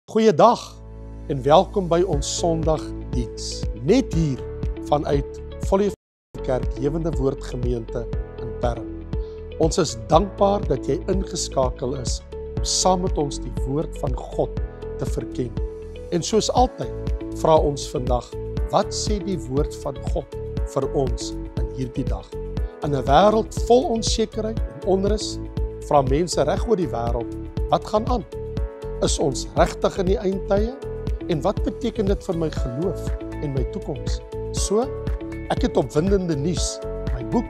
Goeiedag en welkom by ons Sondagdiens. Net hier vanuit Volle Kerk Lewende Woord Gemeente in Perm. Ons is dankbaar dat jy ingeskakel is om saam met ons die woord van God te verken. En soos altyd vra ons vandag, wat sê die woord van God vir ons in hierdie dag? In 'n wêreld vol onsekerheid en onrus, vra mense reg oor die wêreld, wat gaan aan? Is ons regtig in die eindtye? En wat beteken dit vir my geloof en my toekoms? So, ek het opwindende nuus. My boek,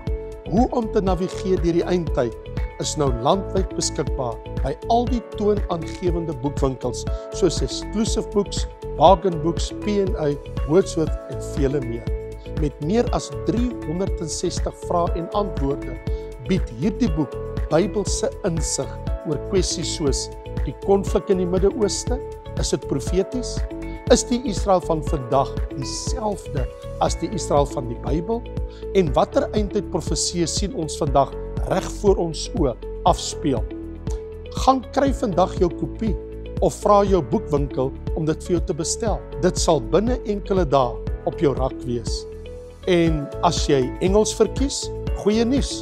Hoe om te navigeer deur die eindtyd, is nou landwyd beskikbaar by al die toonaangewende boekwinkels, soos Exclusive Books, Bargain Books, P&A, Wordsworth en vele meer. Met meer as 360 vrae en antwoorde bied hierdie boek Bybelse insig oor kwessies soos die konflik in die Midde-Ooste. Is dit profeties? Is die Israel van vandag dieselfde as die Israel van die Bybel? En watter eindtyd profeseë sien ons vandag reg voor ons oë afspeel? Gaan kry vandag jou kopie of vra jou boekwinkel om dit vir jou te bestel. Dit sal binne enkele dae op jou rak wees. En as jy Engels verkies, goeie nuus.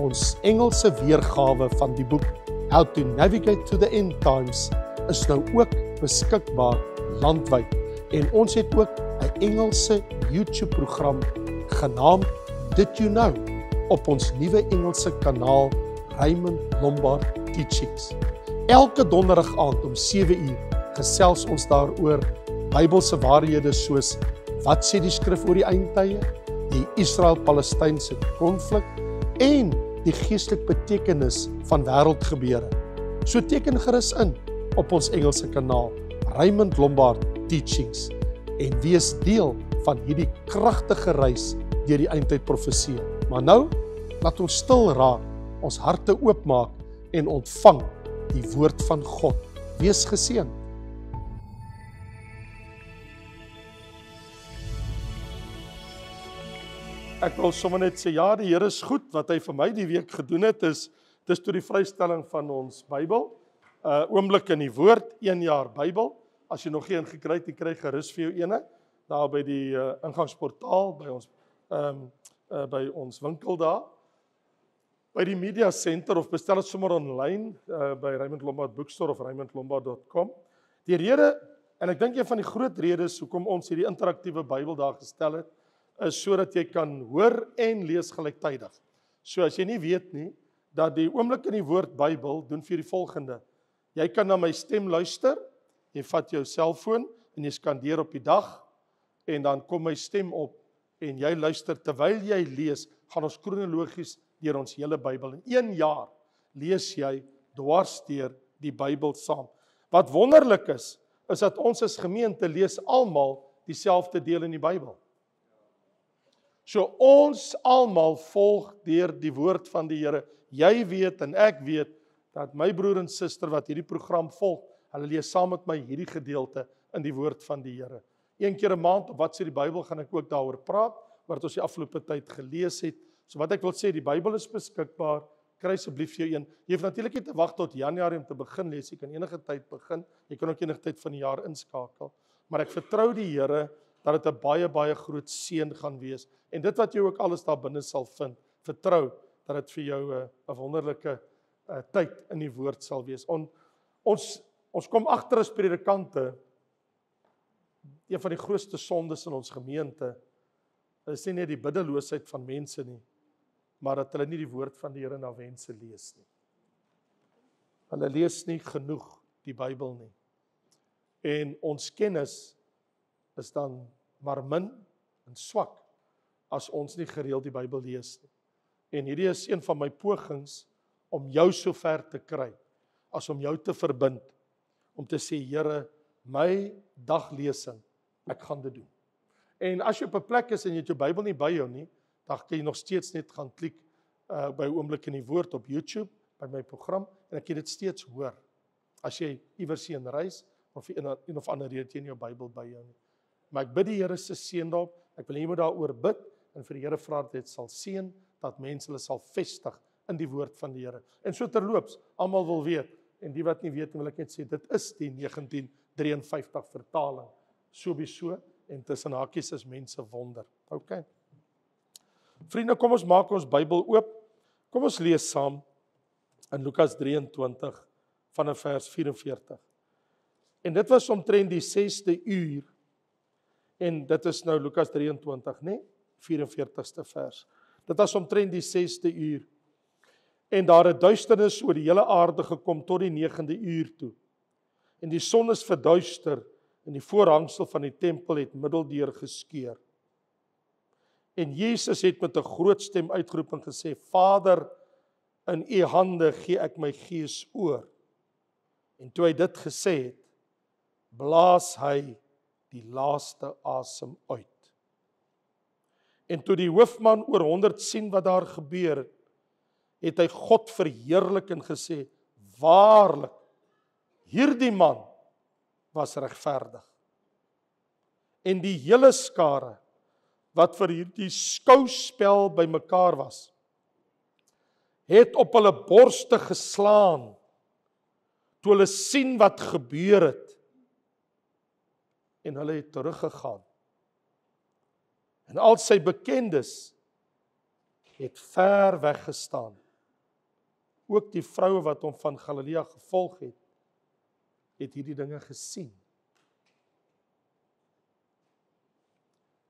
Ons Engelse weergawe van die boek How to Navigate to the End Times is nou ook beskikbaar landwyd. En ons het ook 'n Engelse YouTube-program genaamd Did You Know op ons nuwe Engelse kanaal Raymond Lombard Teachings. Elke donderdag aand om 7:00 gesels ons daaroor Bybelse waarhede soos wat sê die skrif oor die eindtye, die Israel-Palestynse konflik en die geestelike betekenis van wêreldgebeure. So teken gerus in op ons Engelse kanaal Raymond Lombard Teachings en wees deel van hierdie kragtige reis deur die eindtyd profeseë. Maar nou, laat ons stil raak, ons harte oopmaak en ontvang die woord van God. Wees geseën. Ek wil sommer net sê, ja, die Here is goed. Wat hy vir my die week gedoen het, is tot die vrystelling van ons Bybel. Oomblik in die woord, 1 jaar Bybel. As jy nog geen gekry het, jy kry gerus vir jou ene. Daar by die ingangsportaal, by ons winkel daar. By die Media Center of bestel het sommer online by Raymond Lombard Bookstore of raymondlombard.com. Die rede, en ek dink een van die groot redes hoekom ons hierdie interaktiewe Bybel daar gestel het, is sodat jy kan hoor en lees gelyktydig. So as jy nie weet nie, dat die oomblik in die woord Bybel doen vir die volgende. Jy kan na my stem luister, jy vat jou selfoon en jy skandeer op die dag en dan kom my stem op en jy luister terwyl jy lees, gaan ons kronologies deur ons hele Bybel. In 1 jaar lees jy dwars deur die Bybel saam. Wat wonderlik is dat ons as gemeente lees almal dieselfde deel in die Bybel. So ons almal volg deur die woord van die Here. Jy weet en ek weet dat my broer en suster wat hierdie program volg, hulle lees saam met my hierdie gedeelte in die woord van die Here. 1 keer 'n maand op wat sê die Bybel gaan ek ook daaroor praat, wat ons die afgelope tyd gelees het. So wat ek wil sê, die Bybel is beskikbaar, kry asseblief jou een. Jy hoef natuurlik nie te wag tot Januarie om te begin lees, jy kan enige tyd begin, jy kan ook enige tyd van die jaar inskakel. Maar ek vertrou die Here dat dit 'n baie, baie groot seën gaan wees. En dit wat jy ook alles daar binne sal vind, vertrou dat dit vir jou 'n wonderlike tyd in die woord sal wees. Ons kom agter as predikante, een van die grootste sondes in ons gemeente, is nie net die biddeloosheid van mense nie, maar dat hulle nie die woord van die Here na wense lees nie. Hulle lees nie genoeg die Bybel nie. En ons kennis is dan maar min en swak as ons nie gereeld die Bybel lees nie. En hierdie is een van my pogings om jou so ver te kry, as om jou te verbind, om te sê, Here, my daglesing, ek gaan dit doen. En as jy op 'n plek is en jy het jou Bybel nie by jou nie, dan kan jy nog steeds net gaan klik by oomblik in die woord op YouTube, by my program, en ek kan dit steeds hoor. As jy iewers heen reis, of een of ander rede jy nie jou Bybel by jou nie. Maar ek bid die Here se seën daarop, ek wil jy moet daaroor bid, en vir die Here vra dat dit sal seën, dat mense hulle sal vestig in die woord van die Here. En so terloops, almal wil weet, en die wat nie weet, wil ek net sê, dit is die 53 vertaling, sowieso, en tussen hakies is mense wonder. OK. Vriende, kom ons maak ons Bybel oop. Kom ons lees saam in Lukas 23 vanaf vers 44. En dit was omtrent die 6de uur, en dit is nou Lukas 23, né? 44ste vers. Dit was omtrent die 6de uur. En daar het duisternis oor die hele aarde gekom tot die 9de uur toe. En die son is verduister, en die voorhangsel van die tempel het middeldeur geskeur. En Jesus het met 'n groot stem uitgeroep en gesê: Vader, in u hande gee ek my gees oor. En toe hy dit gesê het, blaas hy die laaste asem uit. En toe die hoofman oor 100 sien wat daar gebeur, het hy God verheerlik en gesê: Waarlik, hierdie man was regverdig. En die hele skare wat vir hierdie skouspel bymekaar was, het op hulle borste geslaan toe hulle sien wat gebeur het. En hulle het teruggegaan. En al sy bekendes het ver weg gestaan. Ook die vroue wat hom van Galilea gevolg het hierdie dinge gesien.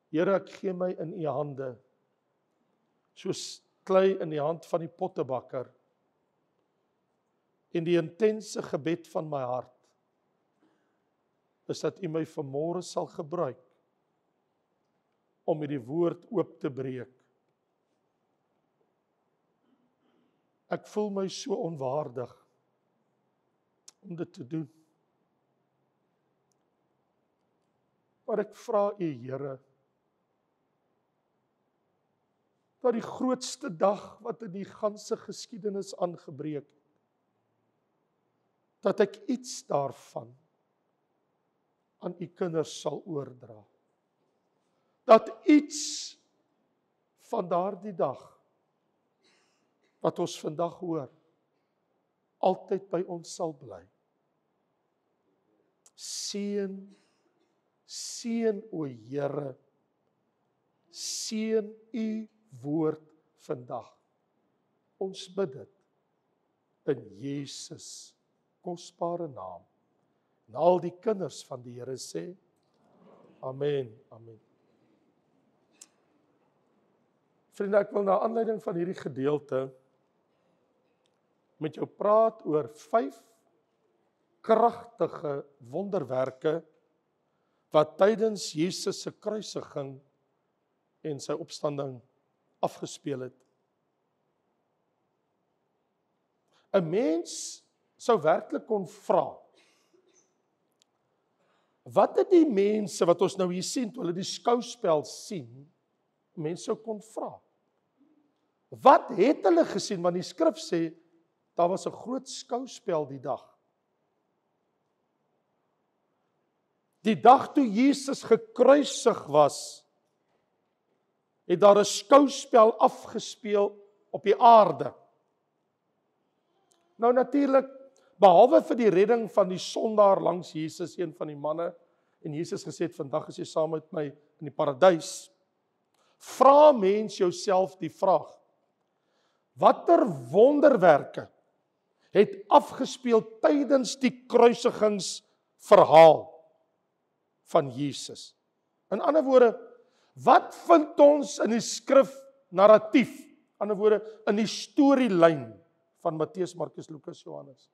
Here, ek gee my in u hande, soos klei in die hand van die pottebakker. En die intense gebed van my hart is dat u my vanmôre sal gebruik om met die woord oop te breek. Ek voel my so onwaardig om dit te doen. Maar ek vra u, Here, dat die grootste dag wat in die ganse geskiedenis aangebreek het, dat ek iets daarvan aan u kinders sal oordra. Dat iets van daardie dag wat ons vandag hoor, altyd by ons sal bly. Seën o Here, seën u woord vandag. Ons bid dit in Jesus kosbare naam. En al die kinders van die Here sê, amen, amen. Vriende, ek wil na aanleiding van hierdie gedeelte met jou praat oor 5 kragtige wonderwerke wat tydens Jesus se kruisiging en sy opstanding afgespeel het. 'n Mens sou werklik kon vra, wat het die mense wat ons nou hier sien, toe hulle die skouspel sien, mense sou kon vra, wat het hulle gesien? Want die skrif sê, daar was 'n groot skouspel die dag. Die dag toe Jesus gekruisig was, het daar 'n skouspel afgespeel op die aarde. Nou natuurlik, behalwe vir die redding van die sondaar langs Jesus, een van die manne, en Jesus gesê het, vandag is jy saam met my in die paradys, vra mens jouself die vraag, watter wonderwerke het afgespeel tydens die kruisigingsverhaal van Jesus? In ander woorde, wat vind ons in die skrif narratief, in ander woorde, in die storielyn van Matteus, Markus, Lukas, Johannes?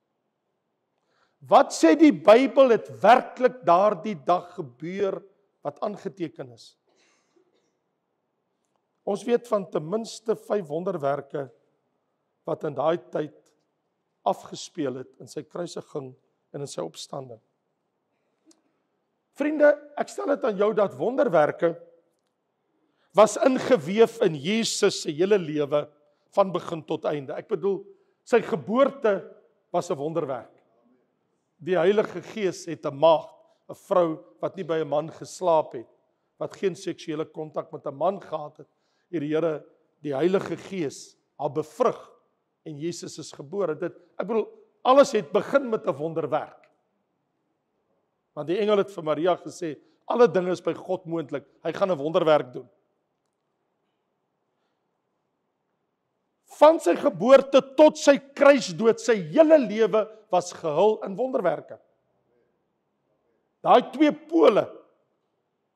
Wat sê die Bybel het werklik daardie dag gebeur wat aangeteken is? Ons weet van ten minste 5 wonderwerke wat in daai tyd afgespeel het in sy kruisiging en in sy opstanding. Vriende, ek stel dit aan jou dat wonderwerke was ingeweef in Jesus se hele lewe van begin tot einde. Ek bedoel, sy geboorte was 'n wonderwerk. Die Heilige Gees het 'n maagd, 'n vrou wat nie by 'n man geslaap het, wat geen seksuele kontak met 'n man gehad het, die Here, die Heilige Gees, haar bevrug en Jesus is gebore. Ek bedoel, alles het begin met 'n wonderwerk. Want die engel het vir Maria gesê, alle dinge is by God moontlik, hy gaan 'n wonderwerk doen. Van sy geboorte tot sy kruisdood, sy hele lewe was gehul in wonderwerke. Daai twee pole,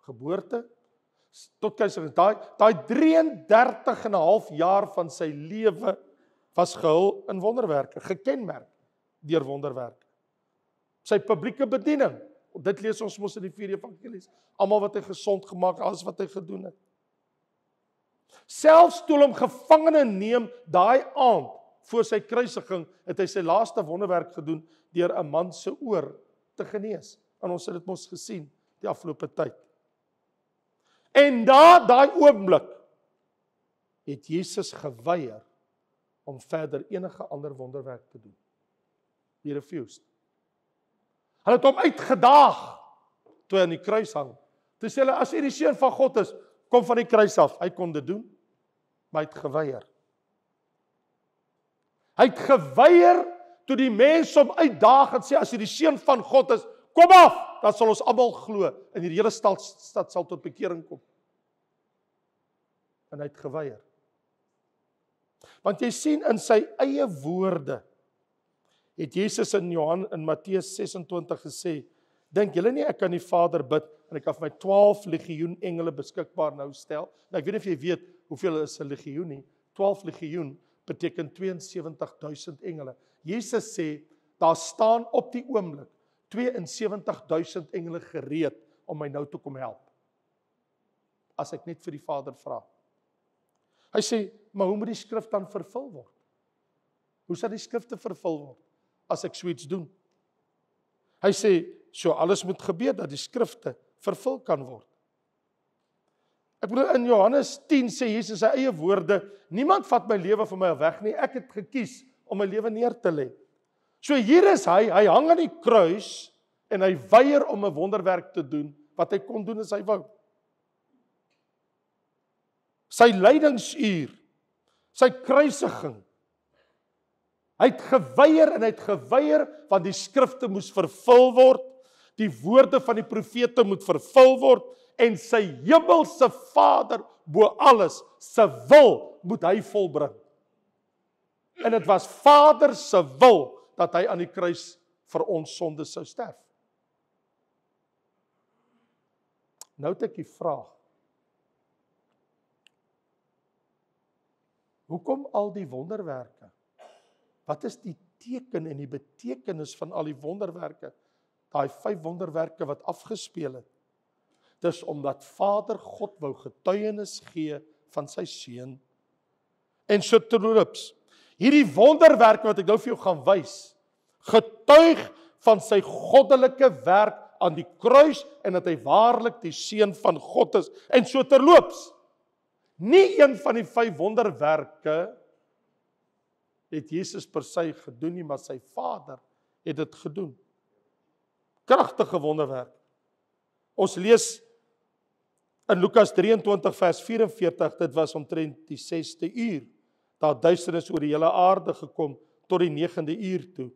geboorte tot kruisiging, daai 33,5 jaar van sy lewe was gehul in wonderwerke, gekenmerk deur wonderwerke. Sy publieke bediening, dit lees ons mos in die 4 evangelies, almal wat hy gesond gemaak, alles wat hy gedoen het. Selfs toe hom gevangene neem, daai aand voor sy kruisiging, het hy sy laaste wonderwerk gedoen deur 'n man se oor te genees. En ons het dit mos gesien die afgelope tyd. En daai oomblik het Jesus geweier om verder enige ander wonderwerk te doen. He refused. Hulle het hom uitgedaag toe hy aan die kruis hang. Toe sê hulle, as hy die seun van God is, kom van die kruis af. Hy kon dit doen, maar hy het geweier. Hy het geweier toe die mense hom uitdaag en sê, as hy die seun van God is, kom af, dan sal ons almal glo en die hele stad sal tot bekering kom. En hy het geweier. Want jy sien in sy eie woorde, het Jesus in Matteus 26 gesê, dink julle nie ek kan die Vader bid en ek kan vir my 12 legioen engele beskikbaar nou stel? Nou ek weet nie of jy weet hoeveel is 'n legioen nie. 12 legioen beteken 72,000 engele. Jesus sê, daar staan op die oomblik 72,000 engele gereed om my nou te kom help. As ek net vir die Vader vra. Hy sê, maar hoe moet die skrif dan vervul word? Hoe sal die skrifte vervul word as ek so iets doen? Hy sê, so alles moet gebeur dat die skrifte vervul kan word. Ek bedoel, in Johannes 10 sê Jesus sy eie woorde, niemand vat my lewe van my weg nie, ek het gekies om my lewe neer te lê. So hier is hy hang aan die kruis en hy weier om 'n wonderwerk te doen, wat hy kon doen as hy wou. Sy lydingsuur, sy kruisiging. Hy het geweier want die skrifte moes vervul word, die woorde van die profete moet vervul word en sy hemelse Vader bo alles se wil moet hy volbring. En dit was Vader se wil dat hy aan die kruis vir ons sonde sou sterf. Nou het ek die vraag, hoekom al die wonderwerke? Wat is die teken en die betekenis van al die wonderwerke? Daai 5 wonderwerke wat afgespeel het. Dis omdat Vader God wou getuienis gee van sy seun. En so terloops, hierdie wonderwerke wat ek nou vir jou gaan wys, getuig van sy goddelike werk aan die kruis en dat hy waarlik die seun van God is. En so terloops, nie een van die 5 wonderwerke het Jesus per se gedoen nie, maar sy Vader het dit gedoen. Kragtige wonderwerk. Ons lees in Lukas 23 vers 44, dit was omtrent die 6de uur, daar duisternis oor die hele aarde gekom tot die 9de uur toe.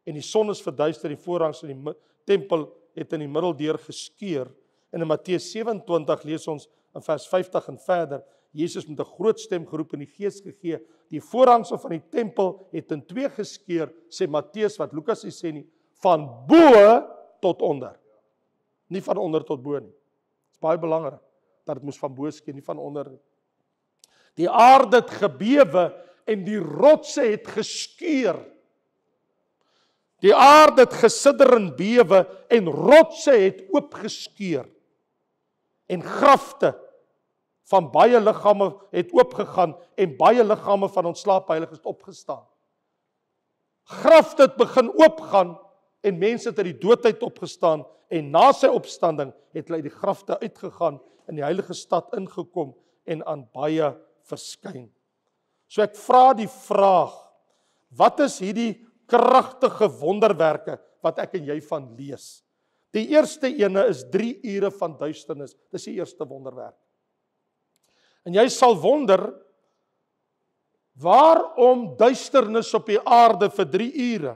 En die son is verduister, die voorhangs in die tempel het in die middel deur geskeur. En in Matteus 27 lees ons in vers 50 en verder, Jesus met 'n groot stem geroep en die Gees gegee, die voorhangs van die tempel het in 2 geskeur, sê Matteus, wat Lukas nie sê nie, van bo tot onder. Nie van onder tot bo nie. Dit is baie belangrik, dat dit moes van bo skeur, nie van onder nie. Die aarde het gebewe en die rotse het geskeur. Die aarde het gesidder en bewe en rotse het oopgeskeur. En grafte van baie liggame het oopgegaan en baie liggame van ontslape heiliges het opgestaan. Grafte het begin oopgaan en mense het uit die doodheid opgestaan en na sy opstanding het hulle uit die grafte uitgegaan in die heilige stad ingekom en aan baie verskyn. So ek vra die vraag, wat is hierdie kragtige wonderwerke wat ek en jy van lees? Die eerste ene is 3 ure van duisternis. Dis die eerste wonderwerk. En jy sal wonder, waarom duisternis op die aarde vir 3 ure?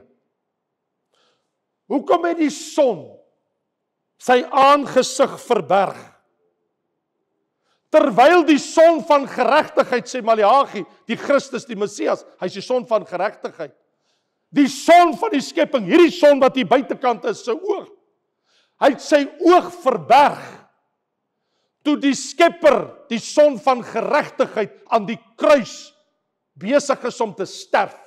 Hoekom het die son sy aangesig verberg. Terwyl die son van geregtigheid, sê Maleagi, die Christus, die Messias, hy is die son van geregtigheid. Die son van die skepping, hierdie son wat hier buitekant is, sy oog. Hy het sy oog verberg. Toe die Skepper, die son van geregtigheid, aan die kruis besig is om te sterf.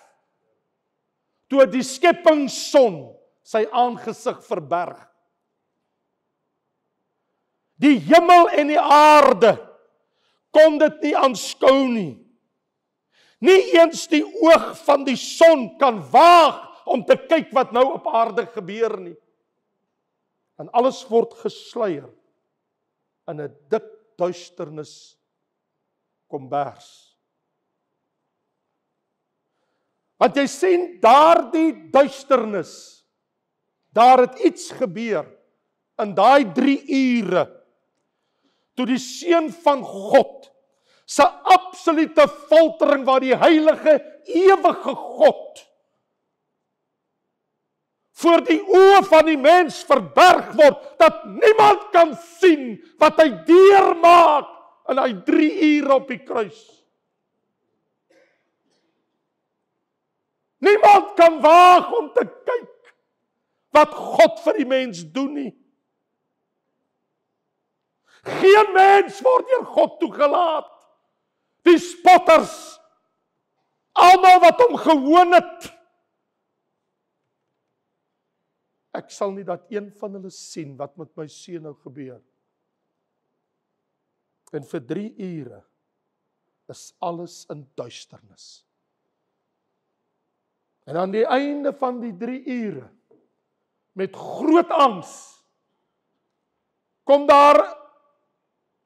Toe die skeppingsson sy aangesig verberg. Die hemel en die aarde kon dit nie aanskou nie. Nie eens die oog van die son kan waag om te kyk wat nou op aarde gebeur nie. En alles word gesluier in 'n dik duisternis kombers. Want jy sien daardie duisternis, daar het iets gebeur in daai 3 ure, toe die Seun van God, sy absolute foltering waar die heilige, ewige God, voor die oë van die mens verberg word, dat niemand kan sien wat hy deurmaak in hy 3 ure op die kruis. Niemand kan waag om te kyk wat God vir die mens doen nie. Geen mens word deur God toegelaat. Die spotters, almal wat hom gehoon het. Ek sal nie dat een van hulle sien wat met my seun nou gebeur. En vir 3 ure is alles in duisternis. En aan die einde van die 3 ure, met groot angs, kom daar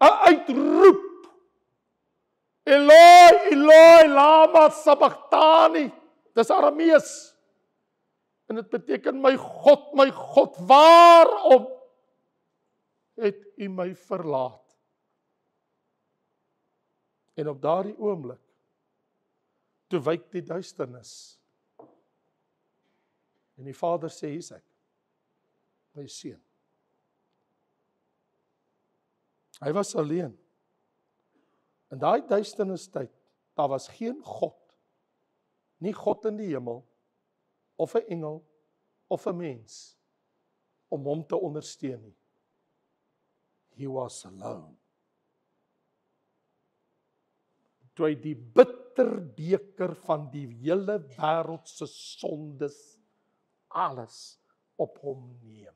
'n uitroep. Eloi, Eloi, lama sabachthani. Dis Aramees. En dit beteken, my God, waarom het U my verlaat? En op daardie oomblik, toe wyk die duisternis. En die Vader sê, hier is ek, my seun. Hy was alleen. In daai duisternis-tyd, daar was geen God, nie God in die hemel, of 'n engel, of 'n mens, om hom te ondersteun nie. He was alone. Toe hy die bitter beker van die hele wêreld se sondes, alles op hom neem.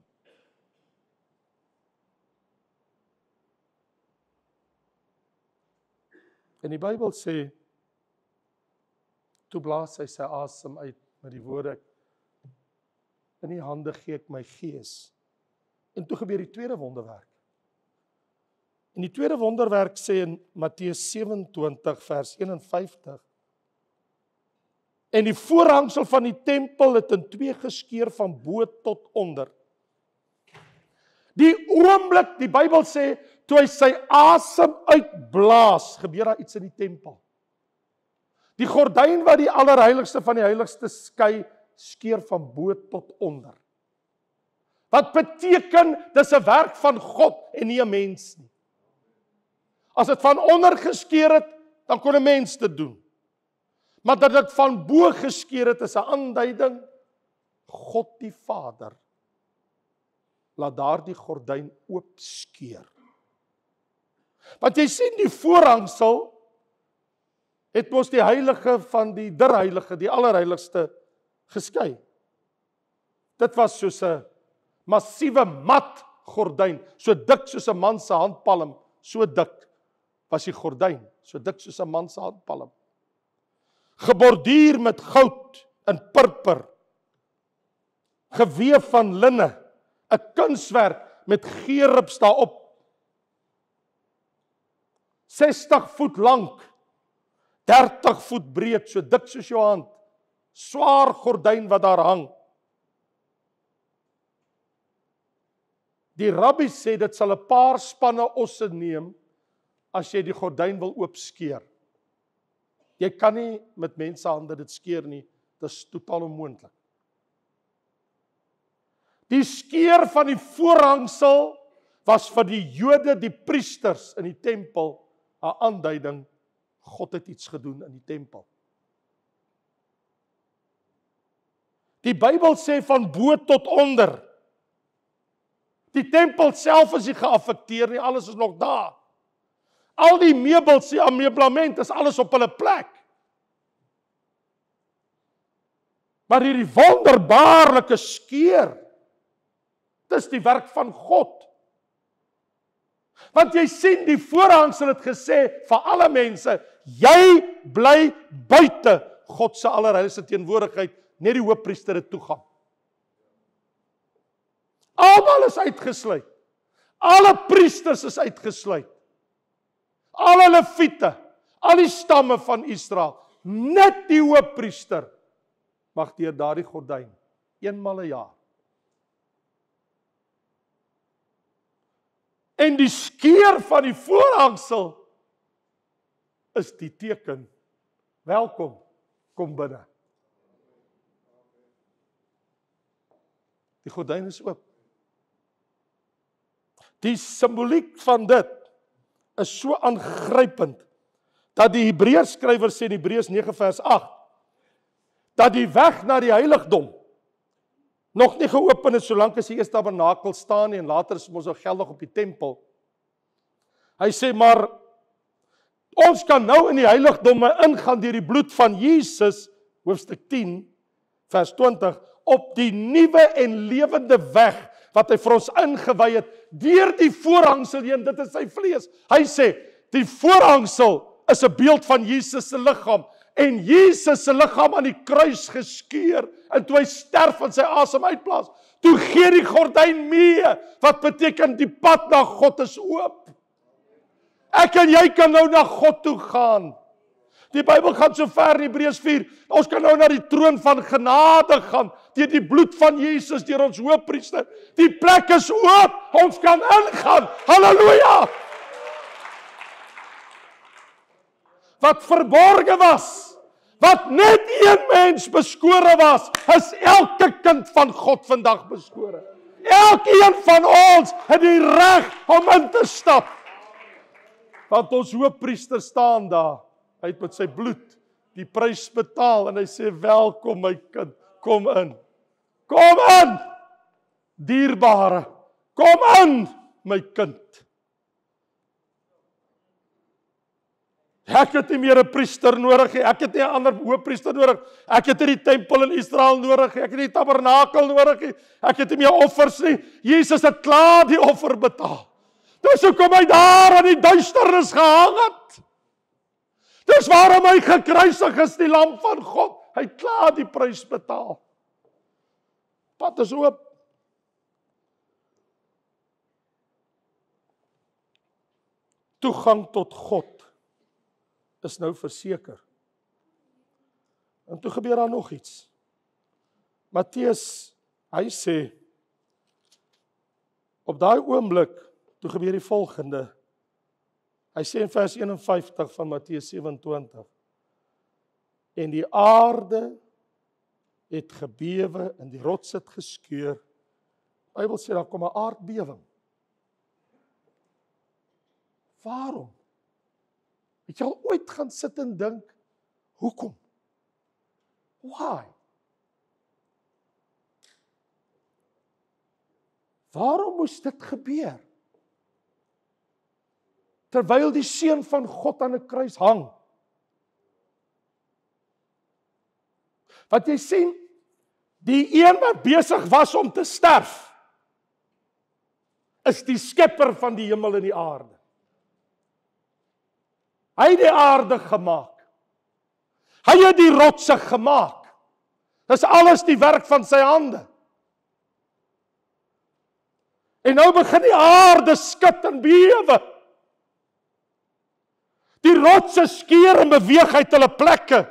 En die Bybel sê, toe blaas hy sy asem uit met die woorde, in die hande gee ek my gees. En toe gebeur die tweede wonderwerk. En die tweede wonderwerk sê in Matteus 27 vers 51, en die voorhangsel van die tempel het in 2 geskeur van bo tot onder. Die oomblik, die Bybel sê, toe hy sy asem uitblaas, gebeur daar iets in die tempel. Die gordyn wat die allerheiligste van die heiligste skei, skeur van bo tot onder. Wat beteken, dis 'n werk van God en nie 'n mens nie. As dit van onder geskeur het, dan kon 'n mens dit doen. Maar dat dit van bo geskeur het, is 'n aanduiding, God die Vader laat daardie gordyn oopskeur. Want jy sien die voorhangsel het mos die heilige van die derheilige, die allerheiligste geskei. Dit was soos 'n massiewe mat gordyn, so dik soos 'n man se handpalm, so dik was die gordyn, so dik soos 'n man se handpalm. Geborduur met goud en purper, geweef van linne, 'n kunswerk met gerubs daarop, 60 voet lank, 30 voet breed, so dik soos jou hand, swaar gordyn wat daar hang. Die rabbi sê dit sal 'n paar spanne osse neem as jy die gordyn wil oopskeer. Jy kan nie met mense hande dit skeer nie, dit is totaal onmoontlik. Die skeur van die voorhangsel was vir die Jode, die priesters in die tempel, 'n aanduiding, God het iets gedoen in die tempel. Die Bybel sê van bo tot onder. Die tempel self is nie geaffekteer nie, alles is nog daar. Al die meubels, die ameublement, is alles op hulle plek. Maar hierdie wonderbaarlike skeur, dis die werk van God. Want jy sien, die voorhangsel het gesê vir alle mense, jy bly buite God se allerheiligste teenwoordigheid, net die hoofpriester het toegang. Almal is uitgesluit. Alle priesters is uitgesluit. Alle leviete, al die stamme van Israel, net die hoofpriester mag deur daardie gordyn eenmal 'n jaar. En die skeur van die voorhangsel is die teken. Welkom, kom binne. Die gordyn is oop. Die simboliek van dit is so aangrypend, dat die Hebreërs skrywer sê in Hebreërs 9 vers 8, dat die weg na die heiligdom nog nie geopen is, solank as die eerste tabernakel staan nie, en later is ons nou geldig op die tempel. Hy sê, maar ons kan nou in die heiligdomme ingaan deur die bloed van Jesus, hoofstuk 10, vers 20, op die nuwe en lewende weg, wat hy vir ons ingewy het, deur die voorhangsel heen, dit is sy vlees. Hy sê, die voorhangsel is 'n beeld van Jesus se liggaam, en Jesus se liggaam aan die kruis geskeur, en toe hy sterf en sy asem uitblaas, toe gee die gordyn mee, wat beteken die pad na God is oop. Ek en jy kan nou na God toe gaan. Die Bybel gaan so ver in Hebreërs 4, ons kan nou na die troon van genade gaan, deur die bloed van Jesus, deur ons hoofpriester. Die plek is oop, ons kan ingaan. Halleluja! Wat verborge was, wat net een mens beskore was, is elke kind van God vandag beskore. Elkeen van ons het die reg om in te stap. Want ons hoofpriester staan daar, hy het met sy bloed die prys betaal, en hy sê, welkom my kind, kom in. Kom in, dierbare, kom in, my kind. Ek het nie meer 'n priester nodig nie, ek het nie 'n ander hoofpriester nodig, ek het nie die tempel in Israel nodig nie, ek het nie die tabernakel nodig nie, ek het nie meer offers nie, Jesus het klaar die offer betaal. Dis hoekom hy daar in die duisternis gehang het. Dis waarom hy gekruisig is, die lam van God, hy het klaar die prys betaal. Pad is oop. Toegang tot God is nou verseker. En toe gebeur daar nog iets. Matteus, hy sê, op daai oomblik, toe gebeur die volgende. Hy sê in vers 51 van Matteus 27, en die aarde het gebewe, en die rots het geskeur. Die Bybel sê, daar kom 'n aardbewing. Waarom? Het jy al ooit gaan sit en dink, hoekom? Why? Waarom moes dit gebeur? Terwyl die seun van God aan 'n kruis hang. Wat jy sien, die een wat besig was om te sterf, is die skepper van die hemel en die aarde. Hy het die aarde gemaak. Hy het die rotse gemaak. Dis alles die werk van sy hande. En nou begin die aarde skud en bewe. Die rotse skeur en beweeg uit hulle plekke.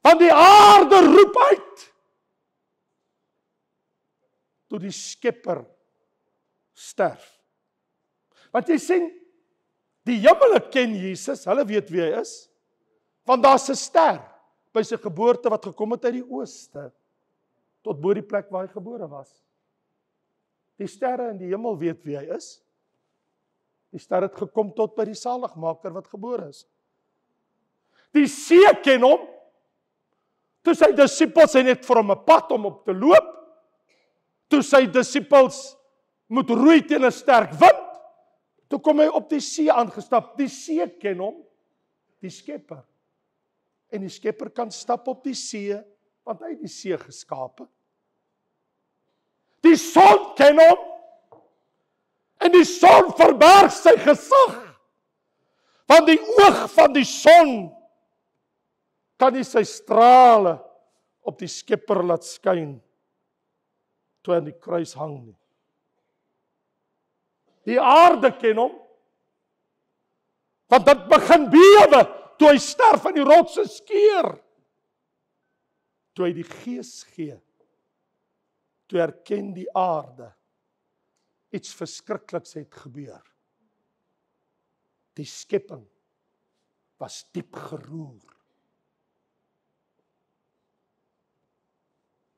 Want die aarde roep uit. Toe die skepper sterf. Want jy sien, die hemele ken Jesus, hulle weet wie hy is. Want daar's 'n ster by sy geboorte wat gekom het uit die ooste, tot bo die plek waar hy gebore was. Die sterre in die hemel weet wie hy is. Die ster het gekom tot by die saligmaker wat gebore is. Die see ken hom. Toe sy disippels net vir hom 'n pad om op te loop. Toe sy disippels moet roei teen 'n sterk wind. Toe kom hy op die see aangestap. Die see ken hom, die Skepper. En die Skepper kan stap op die see, want hy het die see geskape. Die son ken hom, en die son verberg sy gesig. Want die oog van die son kan nie sy strale op die Skepper laat skyn, toe hy aan die kruis hang nie. Die aarde ken hom, want dit begin bewe, toe hy sterf en die rotse skeur. Toe hy die Gees gee, toe erken die aarde, iets verskrikliks het gebeur. Die skepping was diep geroer.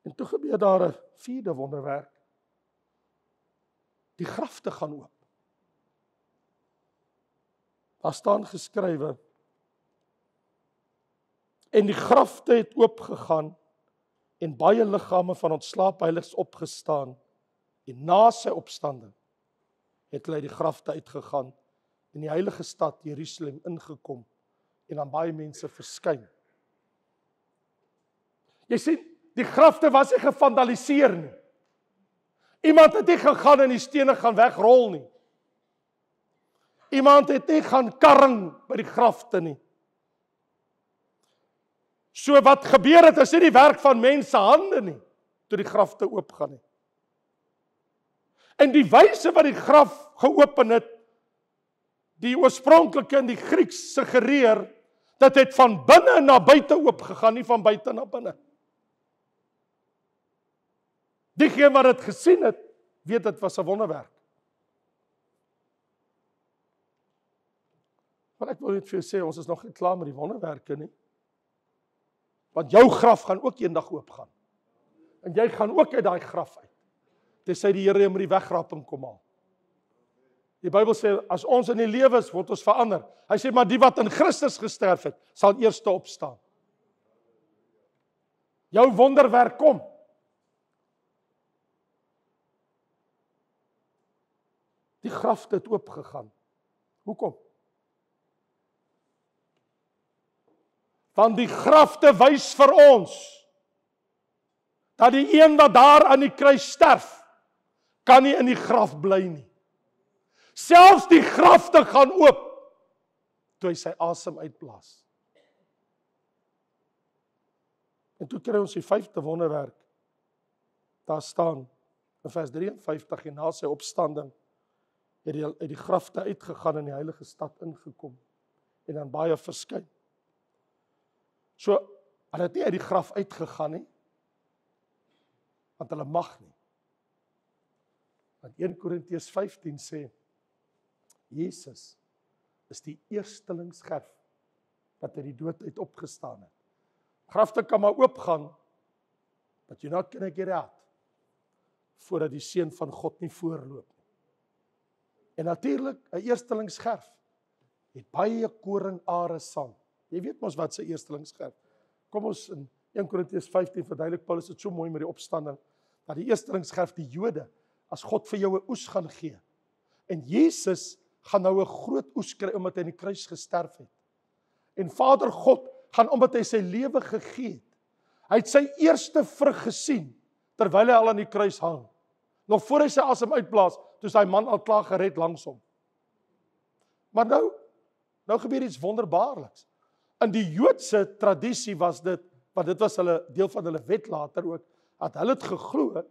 En toe gebeur daar 'n vierde wonderwerk. Die grafte gaan oop. Daar staan geskrywe, en die grafte het oopgegaan, en baie liggame van ontslaapheiliges opgestaan, en na sy opstanding het hulle uit die grafte uitgegaan, in die heilige stad Jerusalem ingekom, en aan baie mense verskyn. Jy sien, die grafte was nie gevandaliseer nie. Iemand het nie gegaan en die stene gaan wegrol nie. Iemand het nie gaan karring by die grafte nie. So wat gebeur het, is nie die werk van mense hande nie, toe die grafte oopgaan nie. En die wyse wat die graf geopen het, die oorspronklike in die Grieks suggereer, dat het van binne na buite oopgegaan, nie van buite na binne. Diegene wat het gesien het, weet dit was 'n wonderwerk. Maar ek wil net vir jou sê, ons is nog nie klaar met die wonderwerke nie. Want jou graf gaan ook eendag oopgaan. En jy gaan ook uit daai graf uit. Dis hy die Here met die wegraping kom haal. Die Bybel sê, as ons in die lewe is, word ons verander. Hy sê, maar die wat in Christus gesterf het, sal eerste opstaan. Jou wonderwerk kom. Die grafte het oopgegaan. Hoekom? Want die grafte wys vir ons, dat die een wat daar aan die kruis sterf, kan nie in die graf bly nie. Selfs die grafte gaan oop, toe hy sy asem uitblaas. En toe kry ons die 5de wonderwerk. Daar staan, in vers 53, en na sy opstanding, het hy uit die grafte uitgegaan en die heilige stad ingekom, en dan baie verskyn. So, hulle het nie uit die graf uitgegaan nie, want hulle mag nie. Want 1 Korintiërs 15 sê, Jesus is die eerstelingsgerf wat uit die dood uit opgestaan het. Grafte kan maar oopgaan, but you're not gonna get out, voordat die seun van God nie voorloop. En natuurlik, 'n eerstelingsgerf het baie koringare saam. Jy weet mos wat sy eerstelingsgerf. Kom ons in 1 Korintiërs 15 verduidelik Paulus dit so mooi met die opstanding, dat die eerstelingsgerf die Jode, as God vir jou 'n oes gaan gee. En Jesus gaan nou 'n groot oes kry, omdat hy in die kruis gesterf het. En Vader God gaan, omdat hy sy lewe gegee het, hy het sy eerste vrug gesien, terwyl hy al aan die kruis hang. Nog voor hy sy asem uitblaas, toe is hy man al klaar gered langs hom. Maar nou gebeur iets wonderbaarliks. In die Joodse tradisie was dit, want dit was hulle deel van hulle wet later ook, dat hulle het geglo,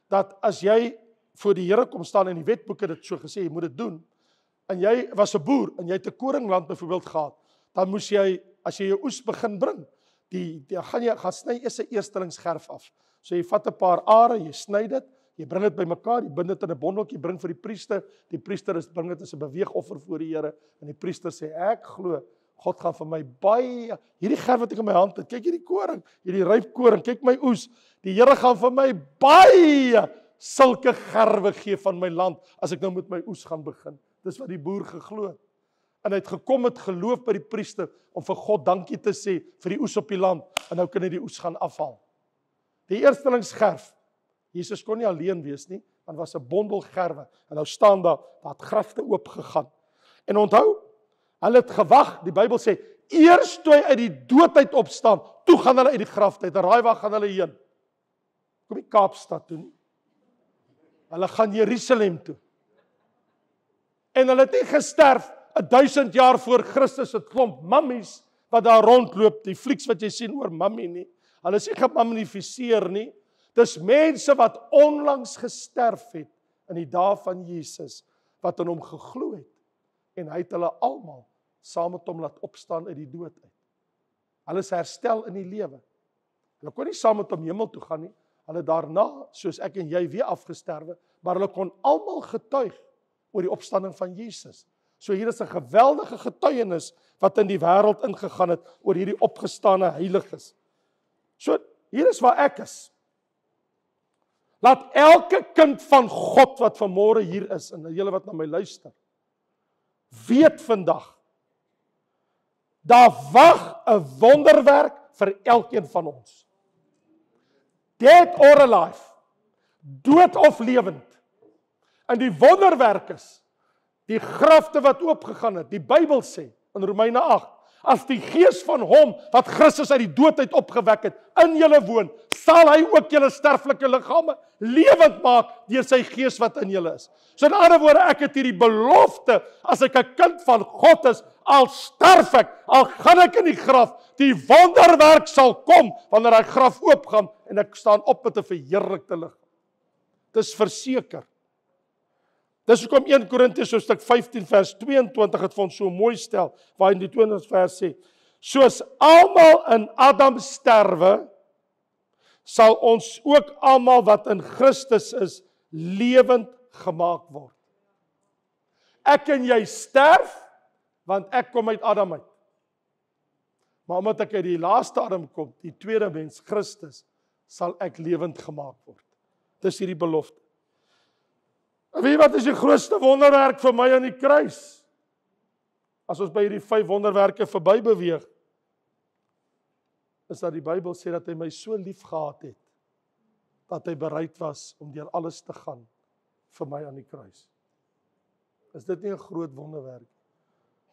dat as jy voor die Here kom staan, en die wetboek het dit so gesê, jy moet dit doen, en jy was 'n boer, en jy het 'n koringland byvoorbeeld gehad, dan moes jy, as jy jou oes begin bring, gaan sny eers 'n eerstelingsgerf af. So jy vat 'n paar are, jy sny dit, jy bring dit bymekaar, jy bind dit in 'n bondeltjie, bring vir die priester bring dit as 'n beweegoffer voor die Here, en die priester sê, ek glo, God gaan vir my baie, hierdie gerf wat ek in my hand het, kyk hierdie koring, hierdie ryp koring, kyk my oes, die Here gaan vir my baie sulke gerwe gee van my land as ek nou met my oes gaan begin. Dis wat die boer geglo het. En hy het gekom met geloof by die priester om vir God dankie te sê vir die oes op die land, en nou kan hy die oes gaan afhaal. Die eerstelingsgerf, Jesus kon nie alleen wees nie, want was 'n bondel gerwe, en nou staan daar het grafte oopgegaan. En onthou, hulle het gewag, die Bybel sê, eers toe hy uit die dood uit opstaan, toe gaan hulle uit die graf uit, en raai waar gaan hulle heen? Kom nie Kaapstad toe nie. Hulle gaan Jerusalem toe. En hulle het nie gesterf 1000 jaar voor Christus, het klomp mammies wat daar rondloop, die flieks wat jy sien oor mammie nie. Hulle is nie gemummifiseer nie. Dis mense wat onlangs gesterf het in die dae van Jesus, wat in hom geglo het. En hy het hulle almal saam met hom laat opstaan uit die dood uit. Hulle is herstel in die lewe. Hulle kon nie saam met hom hemel toe gaan nie. Hulle daarna, soos ek en jy, weer afgesterwe, maar hulle kon almal getuig oor die opstanding van Jesus. So hier is 'n geweldige getuienis wat in die wêreld ingegaan het oor hierdie opgestane heiliges. So hier is waar ek is. Laat elke kind van God wat vanmôre hier is, en julle wat na my luister, weet vandag, daar wag 'n wonderwerk vir elkeen van ons. Dead or alive, dood of lewend. En die wonderwerk is, die grafte wat oopgegaan het, die Bybel sê, in Romeine 8, as die gees van hom, wat Christus uit die dood uit opgewek het, in julle woon, sal hy ook julle sterflike liggame lewend maak, deur sy gees wat in julle is. So in ander woorde, ek het hierdie belofte, as ek 'n kind van God is, al sterf ek, al gaan ek in die graf, die wonderwerk sal kom, wanneer hy graf oopgaan, en ek staan op met 'n verheerlikte liggaam. Dis verseker. Dis hoekom 1 Korintiërs hoofstuk 15 vers 22 het vir ons so mooi stel, waar in die 20ste vers sê, soos almal in Adam sterwe, sal ons ook almal wat in Christus is, lewend gemaak word. Ek en jy sterf, want ek kom uit Adam uit. Maar omdat ek uit die laaste Adam kom, die tweede mens, Christus, sal ek lewend gemaak word. Dis hierdie belofte. En weet wat is die grootste wonderwerk vir my aan die kruis? As ons by hierdie 5 wonderwerke verby beweeg, is dat die Bybel sê dat hy my so lief gehad het, dat hy bereid was om deur alles te gaan vir my aan die kruis. Is dit nie 'n groot wonderwerk?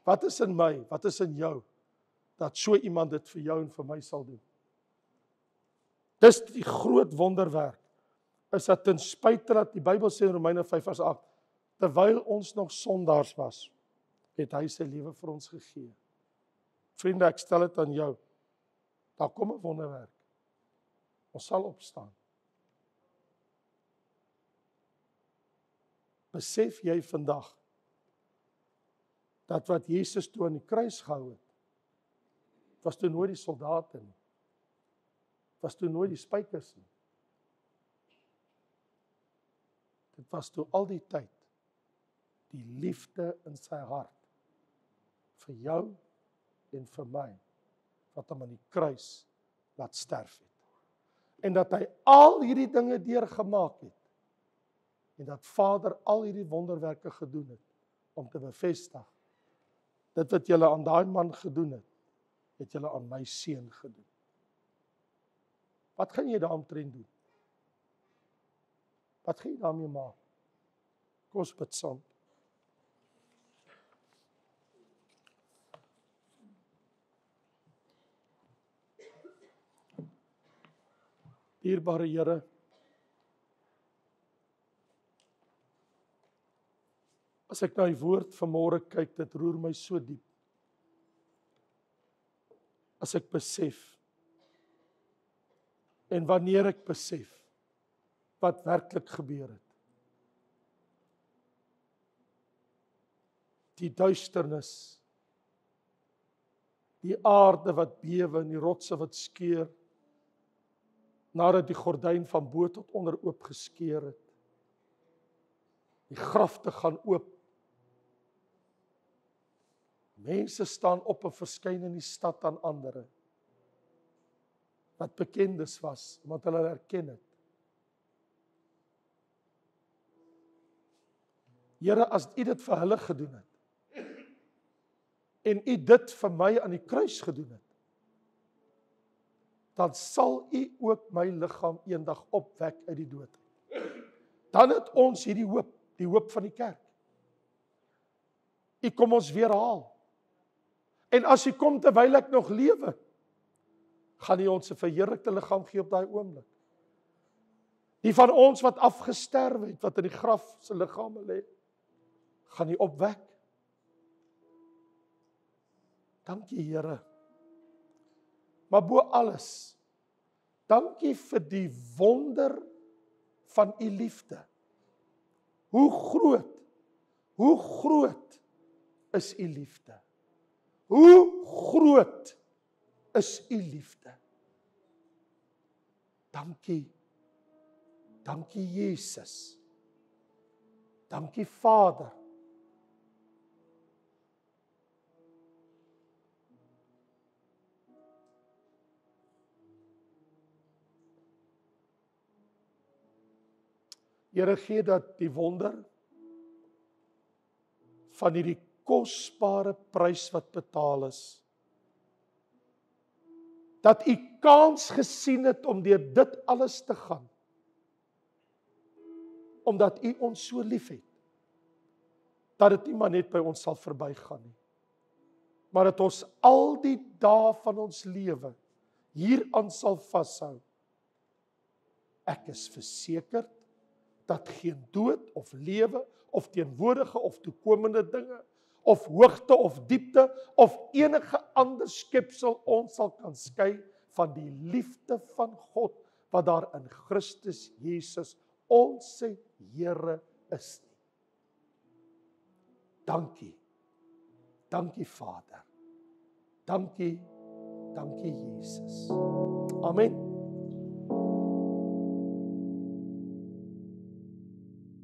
Wat is in my, wat is in jou, dat so iemand dit vir jou en vir my sal doen? Dis die groot wonderwerk, is dat ten spyte dat die Bybel sê in Romeine 5 vers 8, terwyl ons nog sondaars was, het hy sy lewe vir ons gegee. Vriende, ek stel dit aan jou, daar kom 'n wonderwerk. Ons sal opstaan. Besef jy vandag, dat wat Jesus toe aan die kruis gehou het, was toe nooit die soldate nie, was toe nooit die spykers nie. Dit was toe al die tyd die liefde in sy hart vir jou en vir my, wat hom aan die kruis laat sterf het. En dat hy al hierdie dinge deurgemaak het, en dat Vader al hierdie wonderwerke gedoen het, om te bevestig, dit wat julle aan daai man gedoen het, het julle aan my seun gedoen. Wat gaan jy daaromtrent doen? Wat gaan jy daarmee maak? Kom ons bid saam. Dierbare Here, as ek na die woord vanmôre kyk, dit roer my so diep. As ek besef, en wanneer ek besef, wat werklik gebeur het. Die duisternis, die aarde wat bewe en die rotse wat skeur, nadat die gordyn van bo tot onder oop geskeur het. Die grafte gaan oop. Mense staan op en verskyn in die stad aan ander, wat bekendes was, omdat hulle herken het. Here, as U dit vir hulle gedoen het, en U dit vir my aan die kruis gedoen het, dan sal U ook my liggaam eendag opwek uit die dood. Dan het ons hierdie hoop, die hoop van die kerk. U kom ons weer haal. En as U kom terwyl ek nog lewe, gaan U ons 'n verheerlikte liggaam gee op daai oomblik. Die van ons wat afgesterwe het, wat in die graf se liggame lê, gaan U opwek. Dankie Here. Maar bo alles, dankie vir die wonder van U liefde. Hoe groot is U liefde? Hoe groot is U liefde? Dankie. Dankie Jesus. Dankie Vader. Here, gee dat die wonder van hierdie kosbare prys wat betaal is, dat U kans gesien het om deur dit alles te gaan, omdat U ons so lief het, dat dit nie maar net by ons sal verbygaan nie, maar dat ons al die dae van ons lewe hieraan sal vashou. Ek is versekerd dat geen dood of lewe of teenwoordige of toekomende dinge of hoogte of diepte of enige ander skepsel ons sal kan skei van die liefde van God wat daar in Christus Jesus ons Here is nie. Dankie. Dankie Vader. Dankie Jesus. Amen.